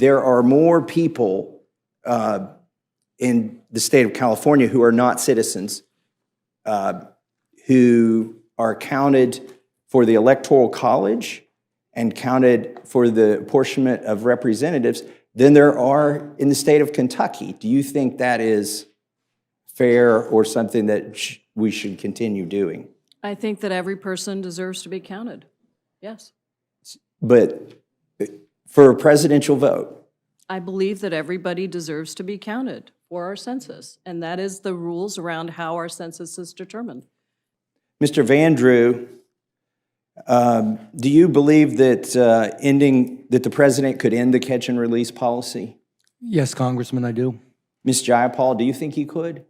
there are more people in the state of California who are not citizens who are counted for the Electoral College and counted for the apportionment of representatives than there are in the state of Kentucky. Do you think that is fair or something that we should continue doing? I think that every person deserves to be counted. Yes. But for a presidential vote? I believe that everybody deserves to be counted for our census, and that is the rules around how our census is determined. Mr. Vandrew, do you believe that that the president could end the catch and release policy? Yes, Congressman, I do. Ms. Jayapal, do you think he could?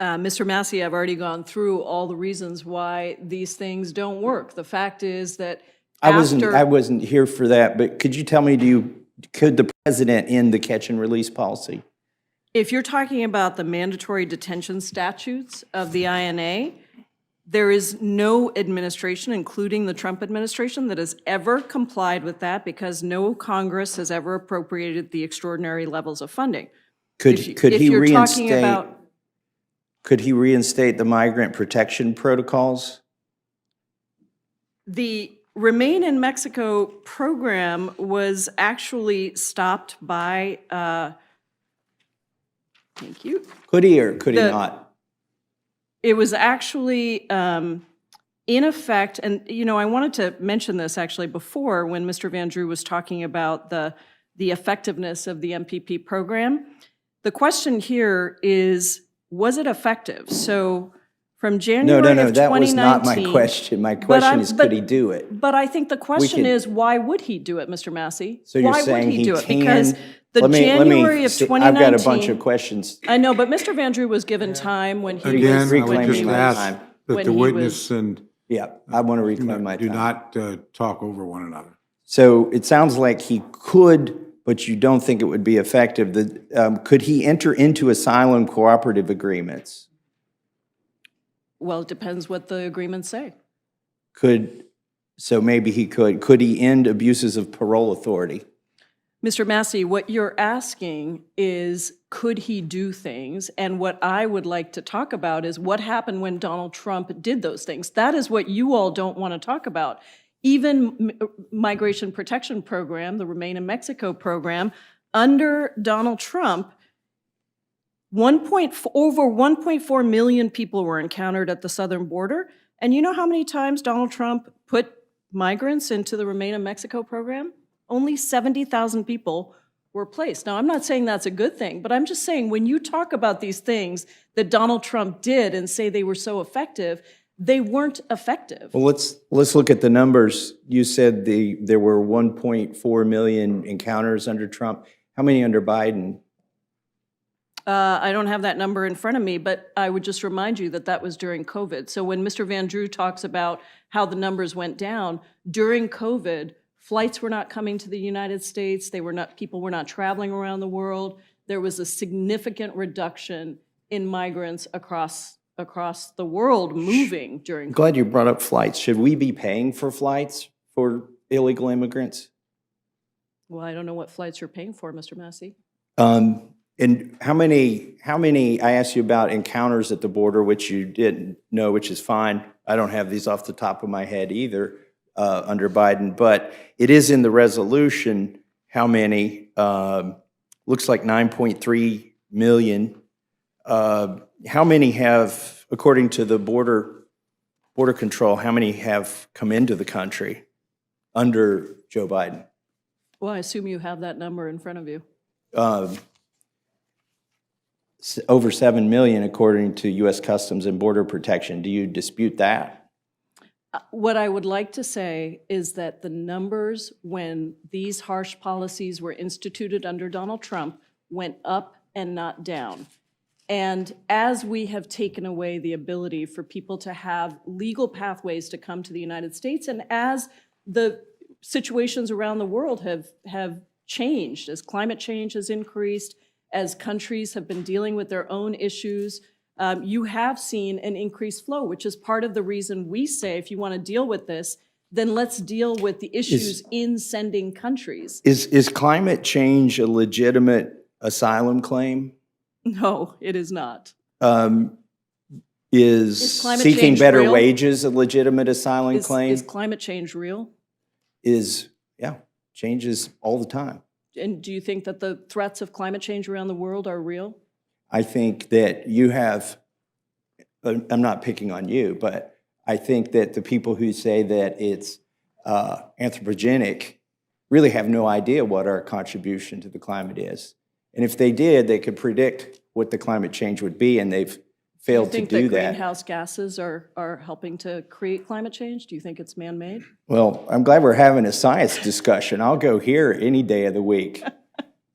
Mr. Massie, I've already gone through all the reasons why these things don't work. The fact is that I wasn't here for that, but could you tell me, could the president end the catch and release policy? If you're talking about the mandatory detention statutes of the INA, there is no administration, including the Trump administration, that has ever complied with that because no Congress has ever appropriated the extraordinary levels of funding. Could he reinstate the migrant protection protocols? The Remain in Mexico program was actually stopped by, thank you. Could he or could he not? It was actually in effect, and I wanted to mention this actually before when Mr. Vandrew was talking about the effectiveness of the MPP program. The question here is, was it effective? So from January of 2019... that was not my question. My question is, could he do it? But I think the question is, why would he do it, Mr. Massie? So you're why saying would he do it? can? Because the January of 2019... I've got a bunch of questions. I know, but Mr. Vandrew was given time when he Again, was... I would just reclaiming my ask time. that the witness and Yeah, I want to reclaim my do time. not talk over one another. So it sounds like he could, but you don't think it would be effective. Could he enter into asylum cooperative agreements? Well, it depends what the agreements say. So maybe he could. Could he end abuses of parole authority? Mr. Massie, what you're asking is, could he do things? And what I would like to talk about is what happened when Donald Trump did those things. That is what you all don't want to talk about. Even Migration Protection Program, the Remain in Mexico program, under Donald Trump, over 1.4 million people were encountered at the southern border. And you know how many times Donald Trump put migrants into the Remain in Mexico program? Only 70,000 people were placed. Now, I'm not saying that's a good thing, but I'm just saying when you talk about these things that Donald Trump did and say they were so effective, they weren't effective. Well, let's look at the numbers. You said there were 1.4 million encounters under Trump. How many under Biden? I don't have that number in front of me, but I would just remind you that that was during COVID. So when Mr. Vandrew talks about how the numbers went down, during COVID, flights were not coming to the United States. People were not traveling around the world. There was a significant reduction in migrants across the world moving during COVID. Glad you brought up flights. Should we be paying for flights for illegal immigrants? Well, I don't know what flights you're paying for, Mr. Massie. And how many, I asked you about encounters at the border, which you didn't know, which is fine. I don't have these off the top of my head either under Biden, but it is in the resolution how many, looks like 9.3 million. How many have, according to the border control, how many have come into the country under Joe Biden? Well, I assume you have that number in front of you. Over 7 million, according to U.S. Customs and Border Protection. Do you dispute that? What I would like to say is that the numbers when these harsh policies were instituted under Donald Trump went up and not down. And as we have taken away the ability for people to have legal pathways to come to the United States, and as the situations around the world have changed, as climate change has increased, as countries have been dealing with their own issues, you have seen an increased flow, which is part of the reason we say if you want to deal with this, then let's deal with the issues in sending countries. Is climate change a legitimate asylum claim? No, it is not. Is climate seeking change better real? wages a legitimate asylum claim? Is climate change real? Yeah, changes all the time. And do you think that the threats of climate change around the world are real? I think that you have, I'm not picking on you, but I think that the people who say that it's anthropogenic really have no idea what our contribution to the climate is. And if they did, they could predict what the climate change would be, and they've failed to do Do you think that that. greenhouse gases are helping to create climate change? Do you think it's man-made? Well, I'm glad we're having a science discussion. I'll go here any day of the week.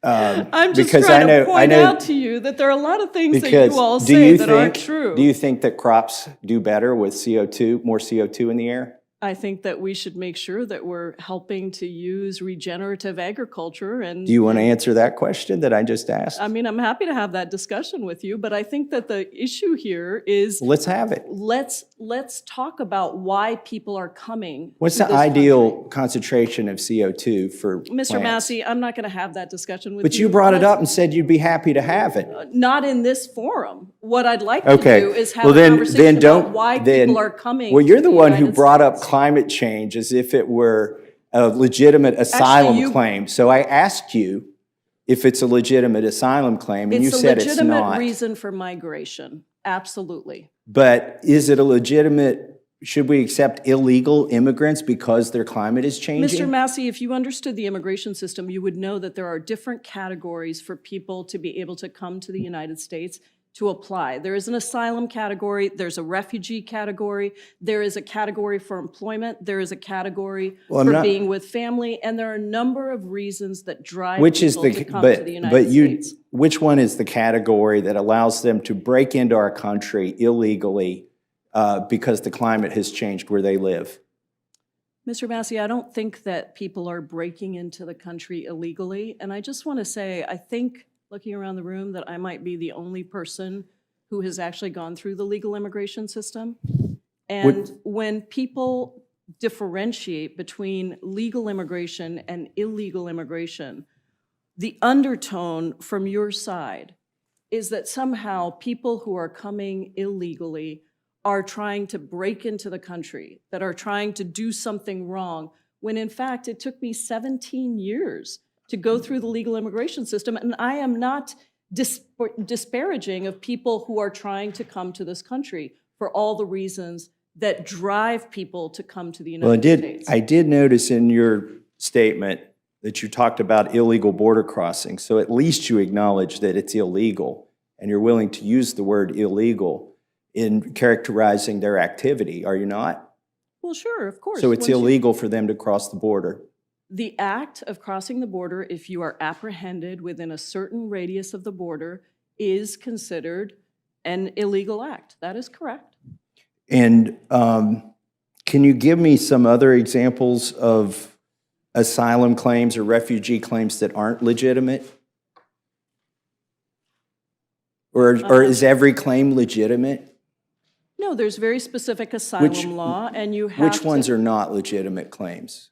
I'm just because trying to I point know- out to you that there are a lot of things that Because you all do say you that think, aren't true. Do you think that crops do better with CO2, more CO2 in the air? I think that we should make sure that we're helping to use regenerative agriculture and. Do you want to answer that question that I just asked? I mean, I'm happy to have that discussion with you, but I think that the issue here is Let's have it. let's talk about why people are coming. What's to the this ideal country. concentration of CO2 for Mr. plants? Massey, I'm not going to have that discussion with you. But you brought it Let's- up and said you'd be happy to have it. Not in this forum. What I'd like Okay. to do is have Well, a then conversation don't. about why then, people are coming. Well, you're to the one who United brought up States. climate change as if it were a legitimate asylum you- claim. So I asked you if it's a legitimate asylum claim, and you said it's It's a legitimate not. reason for migration. Absolutely. But is it a legitimate? Should we accept illegal immigrants because their climate is changing? Mr. Massey, if you understood the immigration system, you would know that there are different categories for people to be able to come to the United States to apply. There is an asylum category, there's a refugee category, there is a category for employment, there is a category Well, I'm for not- being with family, and there are a number of reasons that drive Which is people the to come to the but United you States. which one is the category that allows them to break into our country illegally because the climate has changed where they live? Mr. Massey, I don't think that people are breaking into the country illegally, and I just want to say, I think, looking around the room, that I might be the only person who has actually gone through the legal immigration system. And when people differentiate between legal immigration and illegal immigration, the undertone from your side is that somehow people who are coming illegally are trying to break into the country, that are trying to do something wrong, when in fact it took me 17 years to go through the legal immigration system, and I am not disparaging of people who are trying to come to this country for all the reasons that drive people to come to the United States. I did notice in your statement that you talked about illegal border crossing, so at least you acknowledge that it's illegal, and you're willing to use the word illegal in characterizing their activity, are you not? Well, sure, of course. So it's Once you- illegal for them to cross the border. The act of crossing the border, if you are apprehended within a certain radius of the border, is considered an illegal act. That is correct. And can you give me some other examples of asylum claims or refugee claims that aren't legitimate? Or is every claim legitimate? No, there's very specific asylum law, and you have Which ones are not legitimate claims?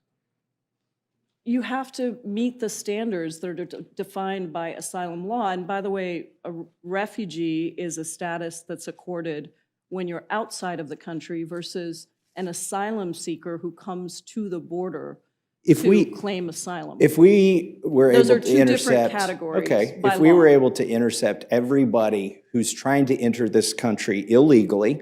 You have to meet the standards that are defined by asylum law. And by the way, a refugee is a status that's accorded when you're outside of the country versus an asylum seeker who comes to the border to claim asylum. If we were Those able are to two different intercept, categories okay, by if we were law. able to intercept everybody who's trying to enter this country illegally,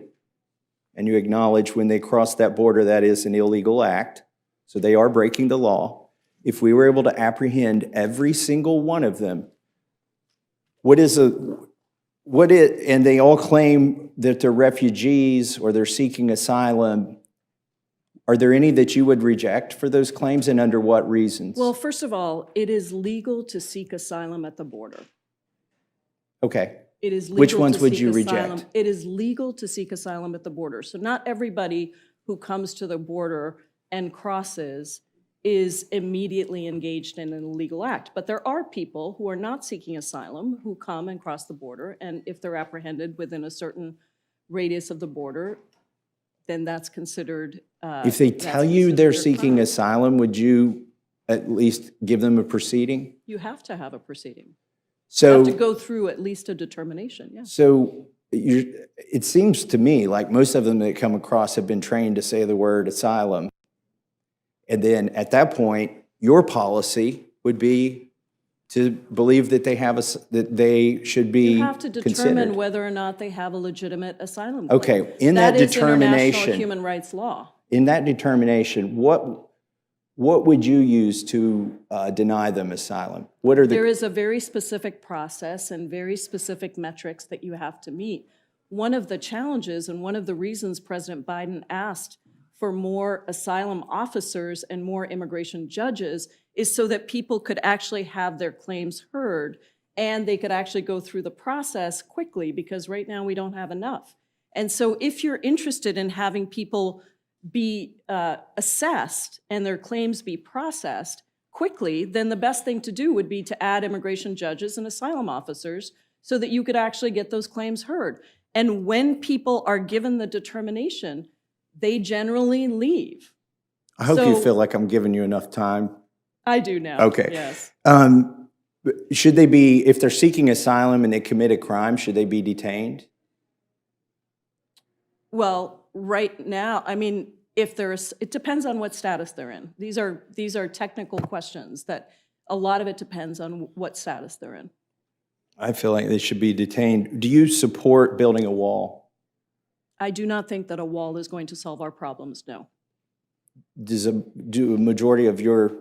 and you acknowledge when they cross that border that is an illegal act, so they are breaking the law. If we were able to apprehend every single one of them, and they all claim that they're refugees or they're seeking asylum, are there any that you would reject for those claims, and under what reasons? Well, first of all, it is legal to seek asylum at the border. Okay. It is legal Which ones to would seek you asylum. reject? It is legal to seek asylum at the border. So not everybody who comes to the border and crosses is immediately engaged in an illegal act. But there are people who are not seeking asylum who come and cross the border, and if they're apprehended within a certain radius of the border, then that's considered. If they that's tell you considered they're a seeking crime. asylum, would you at least give them a proceeding? You have to have a proceeding. You So. have to go through at least a determination, yes. So it seems to me like most of them that come across have been trained to say the word asylum. And then at that point, your policy would be to believe that they have that they should be You have to determine considered. whether or not they have a legitimate asylum claim. Okay, in that is international determination, human rights law. in that determination, what would you use to deny them asylum? What are There the, is a very specific process and very specific metrics that you have to meet. One of the challenges and one of the reasons President Biden asked for more asylum officers and more immigration judges is so that people could actually have their claims heard and they could actually go through the process quickly, because right now we don't have enough. And so if you're interested in having people be assessed and their claims be processed quickly, then the best thing to do would be to add immigration judges and asylum officers so that you could actually get those claims heard. And when people are given the determination, they generally leave. I hope you so- feel like I'm giving you enough time. I do now. Okay. Yes. Should they be, if they're seeking asylum and they commit a crime, should they be detained? Well, right now, I mean, if there's, it depends on what status they're in. These are technical questions that a lot of it depends on what status they're in. I feel like they should be detained. Do you support building a wall? I do not think that a wall is going to solve our problems, no. Do a majority of your,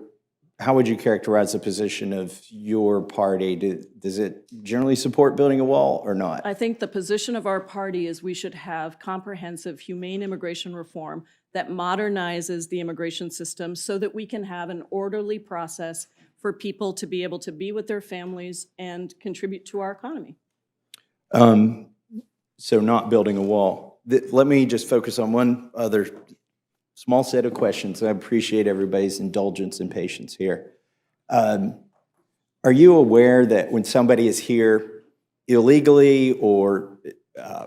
how would you characterize the position of your party? Does it generally support building a wall or not? I think the position of our party is we should have comprehensive, humane immigration reform that modernizes the immigration system so that we can have an orderly process for people to be able to be with their families and contribute to our economy. So not building a wall. Let me just focus on one other small set of questions. I appreciate everybody's indulgence and patience here. Are you aware that when somebody is here illegally, or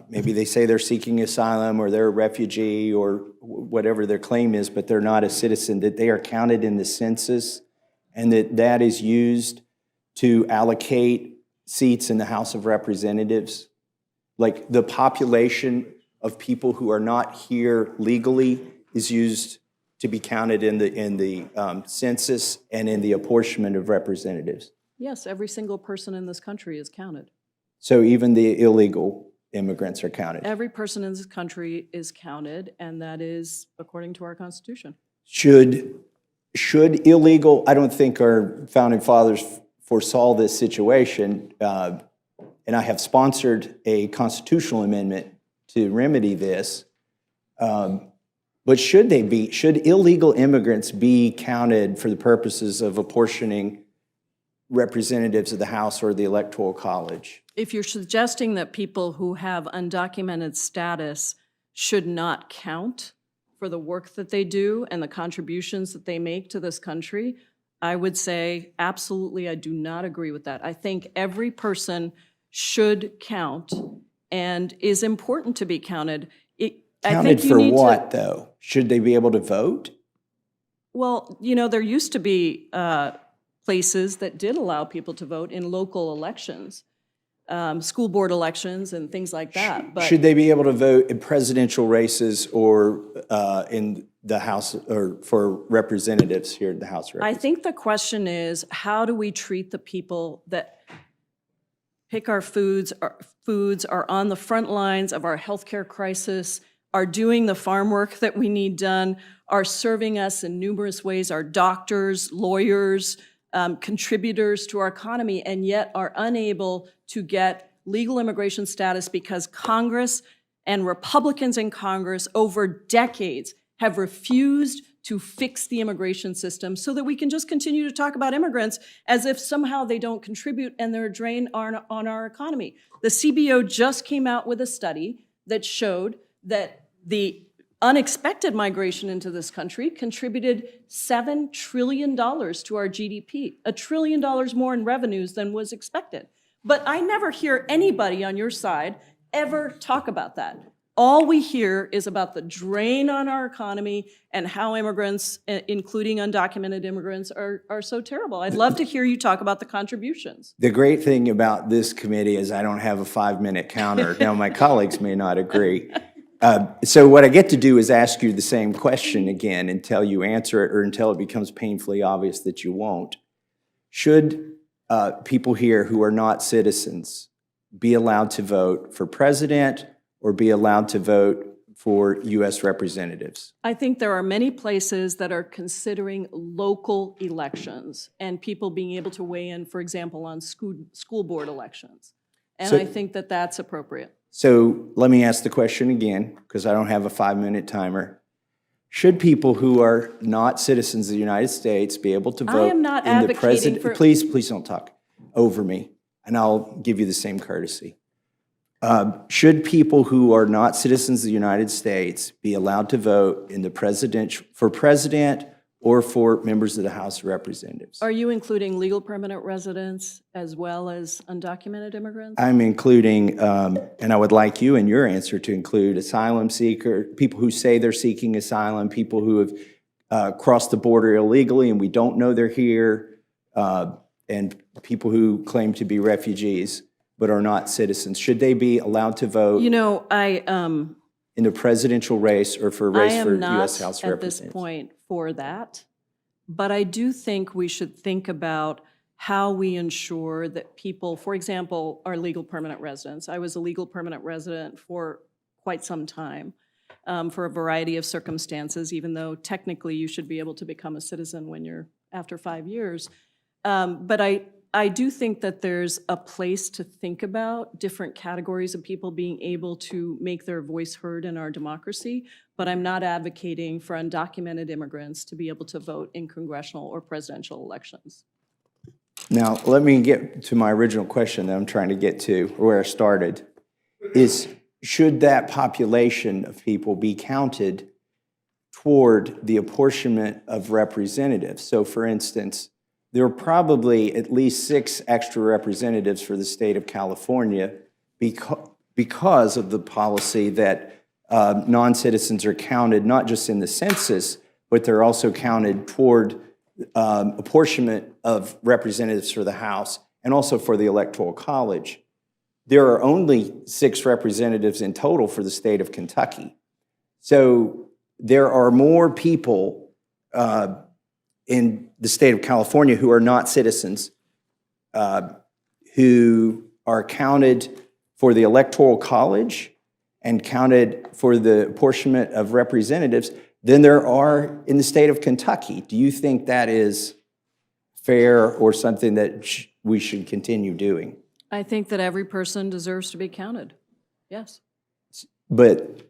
maybe they say they're seeking asylum or they're a refugee or whatever their claim is, but they're not a citizen, that they are counted in the census and that is used to allocate seats in the House of Representatives? Like the population of people who are not here legally is used to be counted in the census and in the apportionment of representatives. Yes, every single person in this country is counted. So even the illegal immigrants are counted. Every person in this country is counted, and that is according to our Constitution. Should illegal, I don't think our founding fathers foresaw this situation, and I have sponsored a constitutional amendment to remedy this. But should illegal immigrants be counted for the purposes of apportioning representatives of the House or the Electoral College? If you're suggesting that people who have undocumented status should not count for the work that they do and the contributions that they make to this country, I would say absolutely I do not agree with that. I think every person should count and is important to be counted. Counted for what, though? Should they be able to vote? Well, you know, there used to be places that did allow people to vote in local elections, school board elections and things like that. But Should they be able to vote in presidential races or in the House or for representatives here at the House of I Representatives? think the question is, how do we treat the people that pick our foods, are on the front lines of our healthcare crisis, are doing the farm work that we need done, are serving us in numerous ways, are doctors, lawyers, contributors to our economy, and yet are unable to get legal immigration status because Congress and Republicans in Congress over decades have refused to fix the immigration system so that we can just continue to talk about immigrants as if somehow they don't contribute and they're a drain on our economy. The CBO just came out with a study that showed that the unexpected migration into this country contributed $7 trillion to our GDP, $1 trillion more in revenues than was expected. But I never hear anybody on your side ever talk about that. All we hear is about the drain on our economy and how immigrants, including undocumented immigrants, are so terrible. I'd love to hear you talk about the contributions. The great thing about this committee is I don't have a 5-minute counter. Now, my colleagues may not agree. So what I get to do is ask you the same question again until you answer it or until it becomes painfully obvious that you won't. Should people here who are not citizens be allowed to vote for president or be allowed to vote for U.S. representatives? I think there are many places that are considering local elections and people being able to weigh in, for example, on school board elections. And So- I think that that's appropriate. So let me ask the question again, because I don't have a 5-minute timer. Should people who are not citizens of the United States be able to vote am not in the advocating president? for- Please don't talk over me, and I'll give you the same courtesy. Should people who are not citizens of the United States be allowed to vote in the for president or for members of the House of Representatives? Are you including legal permanent residents as well as undocumented immigrants? I'm including, and I would like you in your answer to include asylum seeker, people who say they're seeking asylum, people who have crossed the border illegally and we don't know they're here, and people who claim to be refugees but are not citizens. Should they be allowed to vote You know, in the presidential race or for a I race for am not U.S. House of at this Representatives? point for that, but I do think we should think about how we ensure that people, for example, are legal permanent residents. I was a legal permanent resident for quite some time for a variety of circumstances, even though technically you should be able to become a citizen when you're after 5 years. But I do think that there's a place to think about different categories of people being able to make their voice heard in our democracy, but I'm not advocating for undocumented immigrants to be able to vote in congressional or presidential elections. Now, let me get to my original question that I'm trying to get to, or where I started, is should that population of people be counted toward the apportionment of representatives? So, for instance, there are probably at least 6 extra representatives for the state of California because of the policy that non-citizens are counted not just in the census, but they're also counted toward apportionment of representatives for the House and also for the Electoral College. There are only 6 representatives in total for the state of Kentucky. So there are more people in the state of California who are not citizens, who are counted for the Electoral College and counted for the apportionment of representatives than there are in the state of Kentucky. Do you think that is fair or something that we should continue doing? I think that every person deserves to be counted, yes. But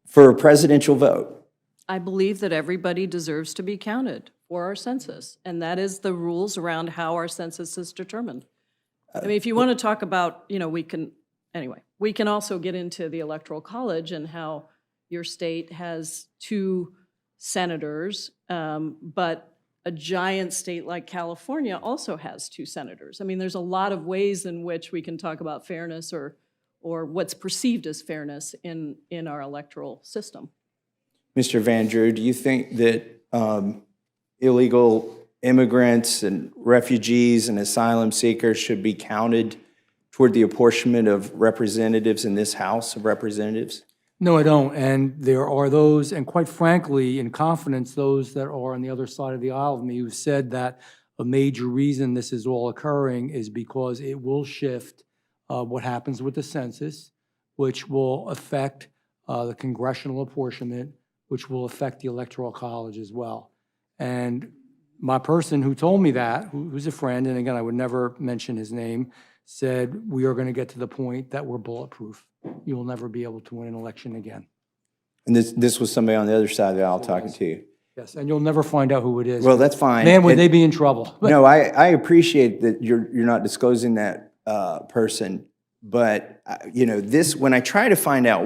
for a presidential vote, I believe that everybody deserves to be counted for our census, and that is the rules around how our census is determined. I mean, if you want to talk about, you know, we can also get into the Electoral College and how your state has 2 senators, but a giant state like California also has 2 senators. I mean, there's a lot of ways in which we can talk about fairness or what's perceived as fairness in our electoral system. Mr. Van Drew, do you think that illegal immigrants and refugees and asylum seekers should be counted toward the apportionment of representatives in this House of Representatives? No, I don't. And there are those, and quite frankly, in confidence, those that are on the other side of the aisle of me who said that a major reason this is all occurring is because it will shift what happens with the census, which will affect the congressional apportionment, which will affect the Electoral College as well. And my person who told me that, who's a friend, and again, I would never mention his name, said, we are going to get to the point that we're bulletproof. You will never be able to win an election again. And this was somebody on the other side of the aisle talking to you. Yes, and you'll never find out who it is. Well, that's fine. Man, would And- they be in trouble. No, I appreciate that you're not disclosing that person, but you know, when I try to find out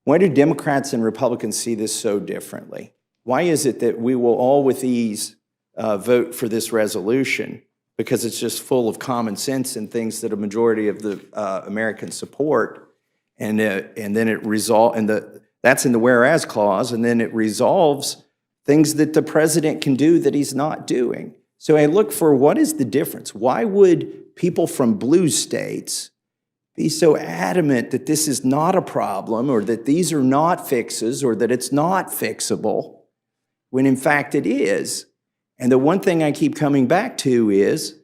why do Democrats and Republicans see this so differently? Why is it that we will all with ease vote for this resolution because it's just full of common sense and things that a majority of the Americans support, And then that's in the whereas clause, and then it resolves things that the president can do that he's not doing. So I look for what is the difference? Why would people from blue states be so adamant that this is not a problem, or that these are not fixes, or that it's not fixable, when in fact it is? And the one thing I keep coming back to is,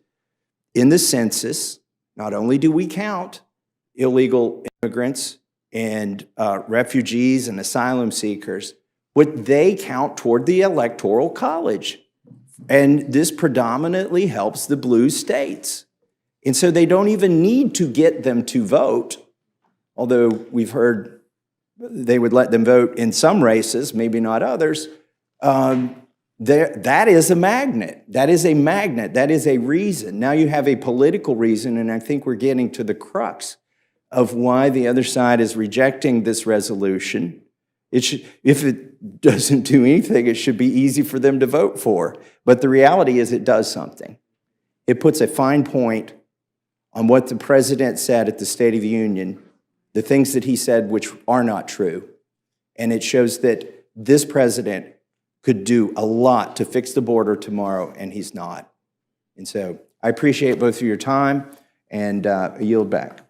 in the census, not only do we count illegal immigrants and refugees and asylum seekers, but they count toward the Electoral College. And this predominantly helps the blue states. And so they don't even need to get them to vote, although we've heard they would let them vote in some races, maybe not others. That is a magnet. That is a magnet. That is a reason. Now you have a political reason, and I think we're getting to the crux of why the other side is rejecting this resolution. If it doesn't do anything, it should be easy for them to vote for. But the reality is it does something. It puts a fine point on what the president said at the State of the Union, the things that he said which are not true. And it shows that this president could do a lot to fix the border tomorrow, and he's not. And so I appreciate both of your time, and I yield back.